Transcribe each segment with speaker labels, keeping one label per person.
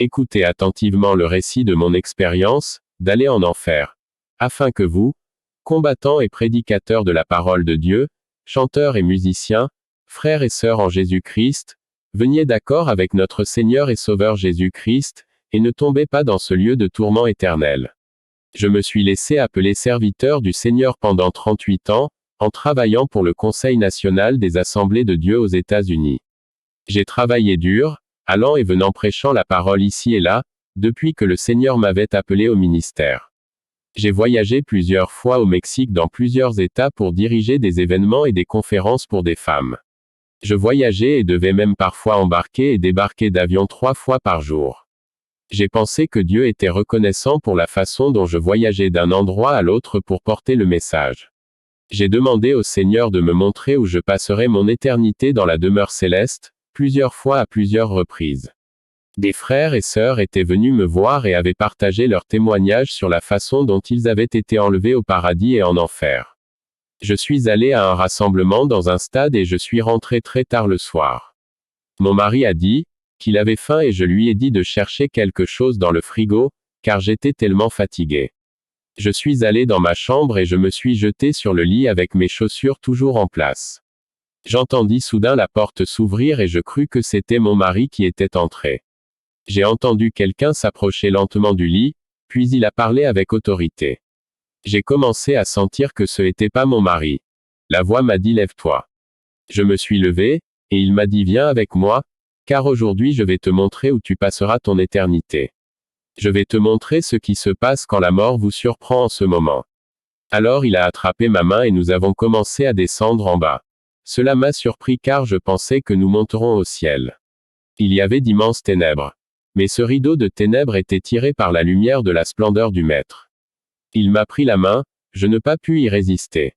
Speaker 1: Écoutez attentivement le récit de mon expérience, d'aller en enfer. Afin que vous, combattants et prédicateurs de la parole de Dieu, chanteurs et musiciens, frères et sœurs en Jésus-Christ, veniez d'accord avec notre Seigneur et Sauveur Jésus-Christ, et ne tombez pas dans ce lieu de tourment éternel. Je me suis laissé appeler serviteur du Seigneur pendant 38 ans, en travaillant pour le Conseil national des Assemblées de Dieu aux États-Unis. J'ai travaillé dur, allant et venant prêchant la parole ici et là, depuis que le Seigneur m'avait appelé au ministère. J'ai voyagé plusieurs fois au Mexique dans plusieurs États pour diriger des événements et des conférences pour des femmes. Je voyageais et devais même parfois embarquer et débarquer d'avions 3 fois par jour. J'ai pensé que Dieu était reconnaissant pour la façon dont je voyageais d'un endroit à l'autre pour porter le message. J'ai demandé au Seigneur de me montrer où je passerais mon éternité dans la demeure céleste, plusieurs fois à plusieurs reprises. Des frères et sœurs étaient venus me voir et avaient partagé leurs témoignages sur la façon dont ils avaient été enlevés au paradis et en enfer. Je suis allé à un rassemblement dans un stade et je suis rentré très tard le soir. Mon mari a dit qu'il avait faim et je lui ai dit de chercher quelque chose dans le frigo, car j'étais tellement fatigué. Je suis allé dans ma chambre et je me suis jeté sur le lit avec mes chaussures toujours en place. J'entendis soudain la porte s'ouvrir et je crus que c'était mon mari qui était entré. J'ai entendu quelqu'un s'approcher lentement du lit, puis il a parlé avec autorité. J'ai commencé à sentir que ce n'était pas mon mari. La voix m'a dit lève-toi. Je me suis levé, et il m'a dit viens avec moi, car aujourd'hui je vais te montrer où tu passeras ton éternité. Je vais te montrer ce qui se passe quand la mort vous surprend en ce moment. Alors il a attrapé ma main et nous avons commencé à descendre en bas. Cela m'a surpris car je pensais que nous monterons au ciel. Il y avait d'immenses ténèbres. Mais ce rideau de ténèbres était tiré par la lumière de la splendeur du Maître. Il m'a pris la main, je n'ai pas pu y résister.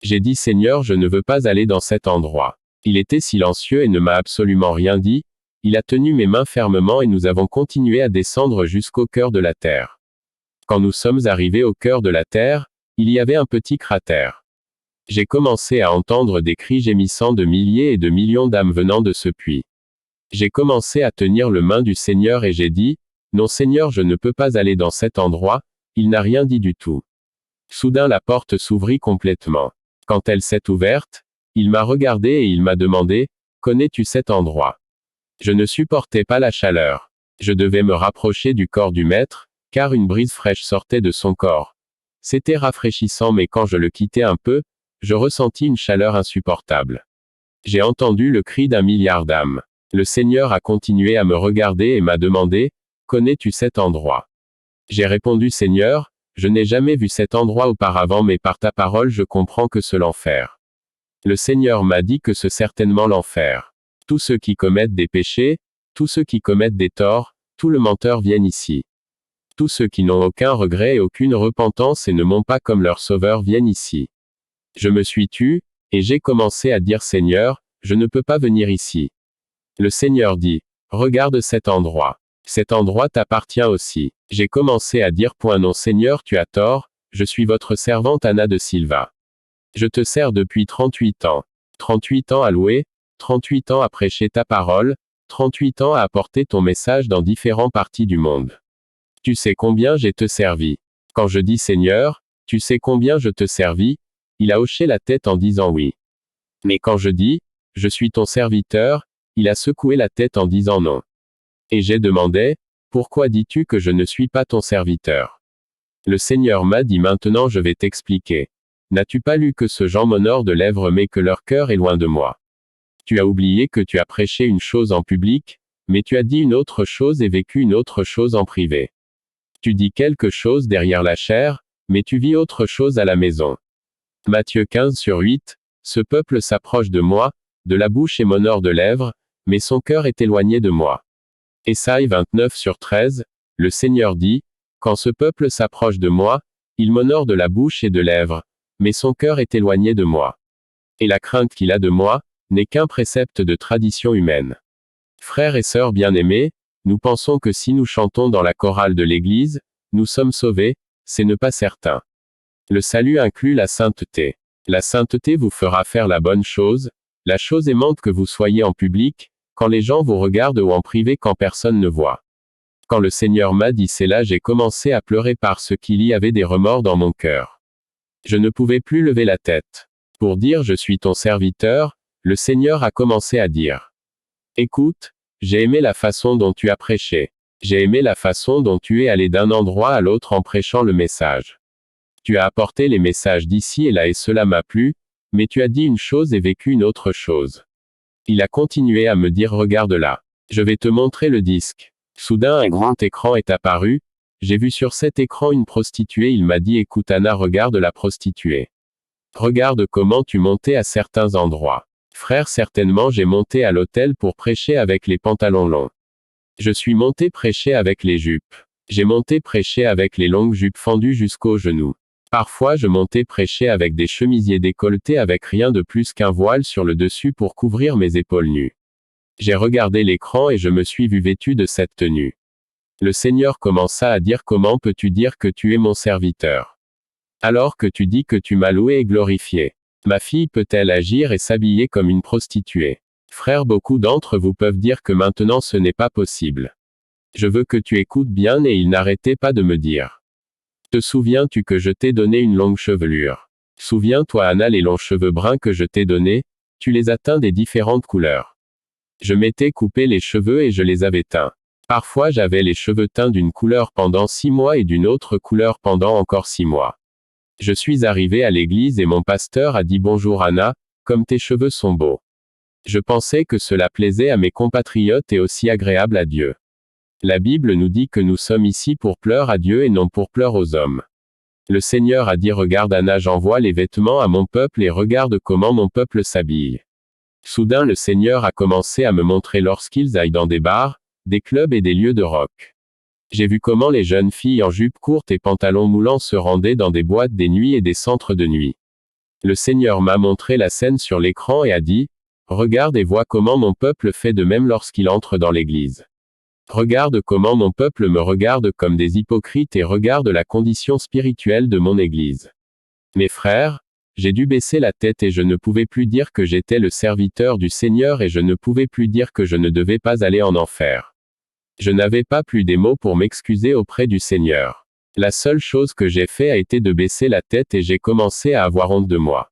Speaker 1: J'ai dit Seigneur, je ne veux pas aller dans cet endroit. Il était silencieux et ne m'a absolument rien dit, il a tenu mes mains fermement et nous avons continué à descendre jusqu'au cœur de la terre. Quand nous sommes arrivés au cœur de la terre, il y avait un petit cratère. J'ai commencé à entendre des cris gémissants de milliers et de millions d'âmes venant de ce puits. J'ai commencé à tenir le main du Seigneur et j'ai dit, non Seigneur, je ne peux pas aller dans cet endroit, il n'a rien dit du tout. Soudain la porte s'ouvrit complètement. Quand elle s'est ouverte, il m'a regardé et il m'a demandé, connais-tu cet endroit? Je ne supportais pas la chaleur. Je devais me rapprocher du corps du Maître, car une brise fraîche sortait de son corps. C'était rafraîchissant mais quand je le quittais un peu, je ressentis une chaleur insupportable. J'ai entendu le cri d'un milliard d'âmes. Le Seigneur a continué à me regarder et m'a demandé, connais-tu cet endroit? J'ai répondu Seigneur, je n'ai jamais vu cet endroit auparavant mais par ta parole je comprends que c'est l'enfer. Le Seigneur m'a dit que c'est certainement l'enfer. Tous ceux qui commettent des péchés, tous ceux qui commettent des torts, tout le menteur viennent ici. Tous ceux qui n'ont aucun regret et aucune repentance et ne m'ont pas comme leur sauveur viennent ici. Je me suis tu, et j'ai commencé à dire Seigneur, je ne peux pas venir ici. Le Seigneur dit, regarde cet endroit. Cet endroit t'appartient aussi. J'ai commencé à dire non Seigneur tu as tort, je suis votre servante Anna de Silva. Je te sers depuis 38 ans. 38 ans à louer, 38 ans à prêcher ta parole, 38 ans à apporter ton message dans différentes parties du monde. Tu sais combien j'ai te servi. Quand je dis Seigneur, tu sais combien je te servis, il a hoché la tête en disant oui. Mais quand je dis, je suis ton serviteur, il a secoué la tête en disant non. Et j'ai demandé, pourquoi dis-tu que je ne suis pas ton serviteur? Le Seigneur m'a dit maintenant je vais t'expliquer. N'as-tu pas lu que ce gens m'honorent de lèvres mais que leur cœur est loin de moi? Tu as oublié que tu as prêché une chose en public, mais tu as dit une autre chose et vécu une autre chose en privé. Tu dis quelque chose derrière la chair, mais tu vis autre chose à la maison. Matthieu 15/8, ce peuple s'approche de moi, de la bouche et m'honore de lèvres, mais son cœur est éloigné de moi. Ésaïe 29/13, le Seigneur dit, quand ce peuple s'approche de moi, il m'honore de la bouche et de lèvres, mais son cœur est éloigné de moi. Et la crainte qu'il a de moi, n'est qu'un précepte de tradition humaine. Frères et sœurs bien-aimés, nous pensons que si nous chantons dans la chorale de l'Église, nous sommes sauvés, c'est ne pas certain. Le salut inclut la sainteté. La sainteté vous fera faire la bonne chose, la chose aimante que vous soyez en public, quand les gens vous regardent ou en privé quand personne ne voit. Quand le Seigneur m'a dit cela, j'ai commencé à pleurer parce qu'il y avait des remords dans mon cœur. Je ne pouvais plus lever la tête. Pour dire je suis ton serviteur, le Seigneur a commencé à dire. Écoute, j'ai aimé la façon dont tu as prêché. J'ai aimé la façon dont tu es allé d'un endroit à l'autre en prêchant le message. Tu as apporté les messages d'ici et là et cela m'a plu, mais tu as dit une chose et vécu une autre chose. Il a continué à me dire regarde là. Je vais te montrer le disque. Soudain un grand écran est apparu, j'ai vu sur cet écran une prostituée, il m'a dit écoute Anna, regarde la prostituée. Regarde comment tu montais à certains endroits. Frère, certainement j'ai monté à l'hôtel pour prêcher avec les pantalons longs. Je suis monté prêcher avec les jupes. J'ai monté prêcher avec les longues jupes fendues jusqu'aux genoux. Parfois je montais prêcher avec des chemisiers décolletés avec rien de plus qu'un voile sur le dessus pour couvrir mes épaules nues. J'ai regardé l'écran et je me suis vu vêtu de cette tenue. Le Seigneur commença à dire comment peux-tu dire que tu es mon serviteur? Alors que tu dis que tu m'as loué et glorifié. Ma fille peut-elle agir et s'habiller comme une prostituée? Frère, beaucoup d'entre vous peuvent dire que maintenant ce n'est pas possible. Je veux que tu écoutes bien et il n'arrêtait pas de me dire. Te souviens-tu que je t'ai donné une longue chevelure? Souviens-toi Anna, les longs cheveux bruns que je t'ai donnés, tu les as teints des différentes couleurs. Je m'étais coupé les cheveux et je les avais teints. Parfois j'avais les cheveux teints d'une couleur pendant 6 mois et d'une autre couleur pendant encore 6 mois. Je suis arrivé à l'église et mon pasteur a dit bonjour Anna, comme tes cheveux sont beaux. Je pensais que cela plaisait à mes compatriotes et aussi agréable à Dieu. La Bible nous dit que nous sommes ici pour pleurer à Dieu et non pour pleurer aux hommes. Le Seigneur a dit regarde Anna, j'envoie les vêtements à mon peuple et regarde comment mon peuple s'habille. Soudain le Seigneur a commencé à me montrer lorsqu'ils aillent dans des bars, des clubs et des lieux de rock. J'ai vu comment les jeunes filles en jupe courte et pantalons moulants se rendaient dans des boîtes des nuits et des centres de nuit. Le Seigneur m'a montré la scène sur l'écran et a dit, regarde et vois comment mon peuple fait de même lorsqu'il entre dans l'église. Regarde comment mon peuple me regarde comme des hypocrites et regarde la condition spirituelle de mon église. Mes frères, j'ai dû baisser la tête et je ne pouvais plus dire que j'étais le serviteur du Seigneur et je ne pouvais plus dire que je ne devais pas aller en enfer. Je n'avais pas plus des mots pour m'excuser auprès du Seigneur. La seule chose que j'ai fait a été de baisser la tête et j'ai commencé à avoir honte de moi.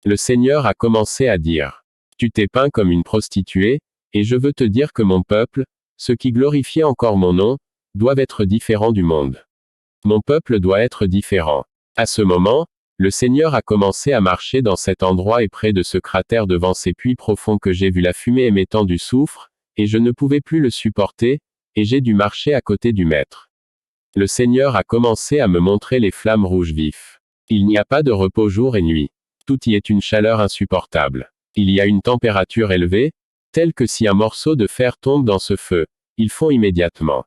Speaker 1: Le Seigneur a commencé à dire, tu t'es peint comme une prostituée, et je veux te dire que mon peuple, ceux qui glorifiaient encore mon nom, doivent être différents du monde. Mon peuple doit être différent. À ce moment, le Seigneur a commencé à marcher dans cet endroit et près de ce cratère devant ces puits profonds que j'ai vu la fumée émettant du soufre, et je ne pouvais plus le supporter, et j'ai dû marcher à côté du maître. Le Seigneur a commencé à me montrer les flammes rouges vifs. Il n'y a pas de repos jour et nuit. Tout y est une chaleur insupportable. Il y a une température élevée, telle que si un morceau de fer tombe dans ce feu, ils fond immédiatement.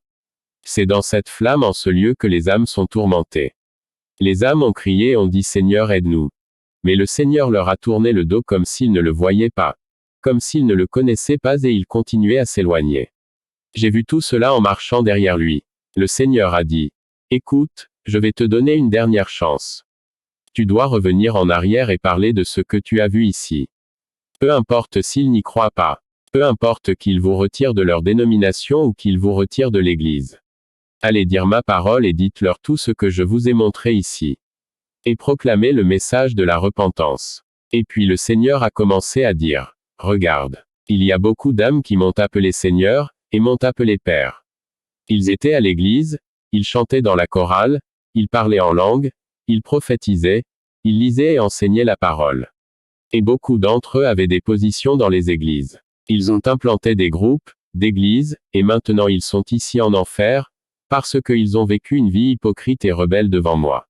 Speaker 1: C'est dans cette flamme en ce lieu que les âmes sont tourmentées. Les âmes ont crié et ont dit Seigneur aide-nous. Mais le Seigneur leur a tourné le dos comme s'ils ne le voyaient pas. Comme s'ils ne le connaissaient pas et ils continuaient à s'éloigner. J'ai vu tout cela en marchant derrière lui. Le Seigneur a dit, écoute, je vais te donner une dernière chance. Tu dois revenir en arrière et parler de ce que tu as vu ici. Peu importe s'ils n'y croient pas. Peu importe qu'ils vous retirent de leur dénomination ou qu'ils vous retirent de l'Église. Allez dire ma parole et dites-leur tout ce que je vous ai montré ici. Et proclamez le message de la repentance. Et puis le Seigneur a commencé à dire, regarde, il y a beaucoup d'âmes qui m'ont appelé Seigneur, et m'ont appelé Père. Ils étaient à l'église, ils chantaient dans la chorale, ils parlaient en langue, ils prophétisaient, ils lisaient et enseignaient la parole. Et beaucoup d'entre eux avaient des positions dans les églises. Ils ont implanté des groupes, d'églises, et maintenant ils sont ici en enfer, parce qu'ils ont vécu une vie hypocrite et rebelle devant moi.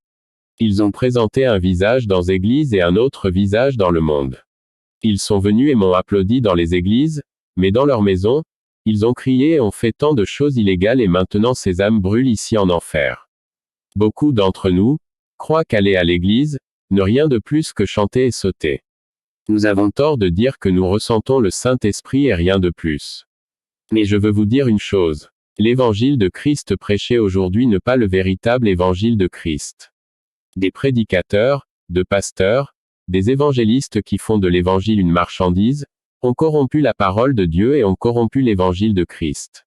Speaker 1: Ils ont présenté un visage dans les églises et un autre visage dans le monde. Ils sont venus et m'ont applaudi dans les églises, mais dans leur maison, ils ont crié et ont fait tant de choses illégales et maintenant ces âmes brûlent ici en enfer. Beaucoup d'entre nous croient qu'aller à l'église, ne rien de plus que chanter et sauter. Nous avons tort de dire que nous ressentons le Saint-Esprit et rien de plus. Mais je veux vous dire une chose. L'évangile de Christ prêché aujourd'hui n'est pas le véritable évangile de Christ. Des prédicateurs, de pasteurs, des évangélistes qui font de l'évangile une marchandise, ont corrompu la parole de Dieu et ont corrompu l'évangile de Christ.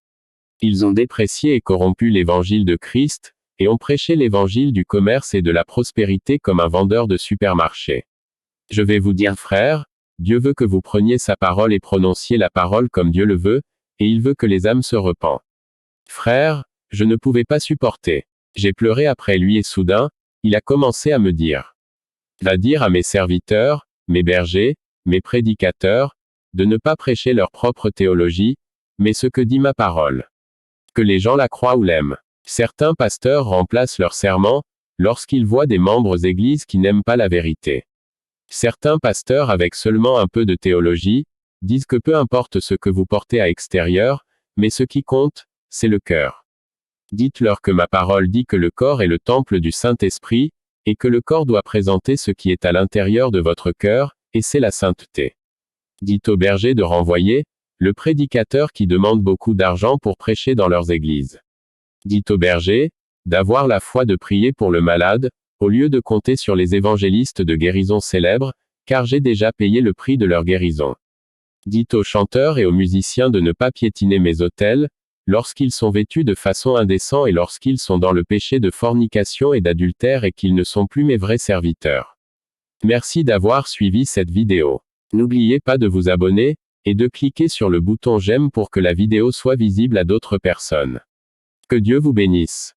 Speaker 1: Ils ont déprécié et corrompu l'évangile de Christ, et ont prêché l'évangile du commerce et de la prospérité comme un vendeur de supermarché. Je vais vous dire, frères, Dieu veut que vous preniez sa parole et prononciez la parole comme Dieu le veut, et il veut que les âmes se repentent. Frère, je ne pouvais pas supporter. J'ai pleuré après lui et soudain, il a commencé à me dire. Va dire à mes serviteurs, mes bergers, mes prédicateurs, de ne pas prêcher leur propre théologie, mais ce que dit ma parole. Que les gens la croient ou l'aiment. Certains pasteurs remplacent leurs serments, lorsqu'ils voient des membres d'église qui n'aiment pas la vérité. Certains pasteurs avec seulement un peu de théologie, disent que peu importe ce que vous portez à extérieur, mais ce qui compte, c'est le cœur. Dites-leur que ma parole dit que le corps est le temple du Saint-Esprit, et que le corps doit présenter ce qui est à l'intérieur de votre cœur, et c'est la sainteté. Dites aux bergers de renvoyer le prédicateur qui demande beaucoup d'argent pour prêcher dans leurs églises. Dites aux bergers d'avoir la foi de prier pour le malade, au lieu de compter sur les évangélistes de guérison célèbres, car j'ai déjà payé le prix de leur guérison. Dites aux chanteurs et aux musiciens de ne pas piétiner mes autels, lorsqu'ils sont vêtus de façon indécente et lorsqu'ils sont dans le péché de fornication et d'adultère et qu'ils ne sont plus mes vrais serviteurs. Merci d'avoir suivi cette vidéo. N'oubliez pas de vous abonner, et de cliquer sur le bouton j'aime pour que la vidéo soit visible à d'autres personnes. Que Dieu vous bénisse.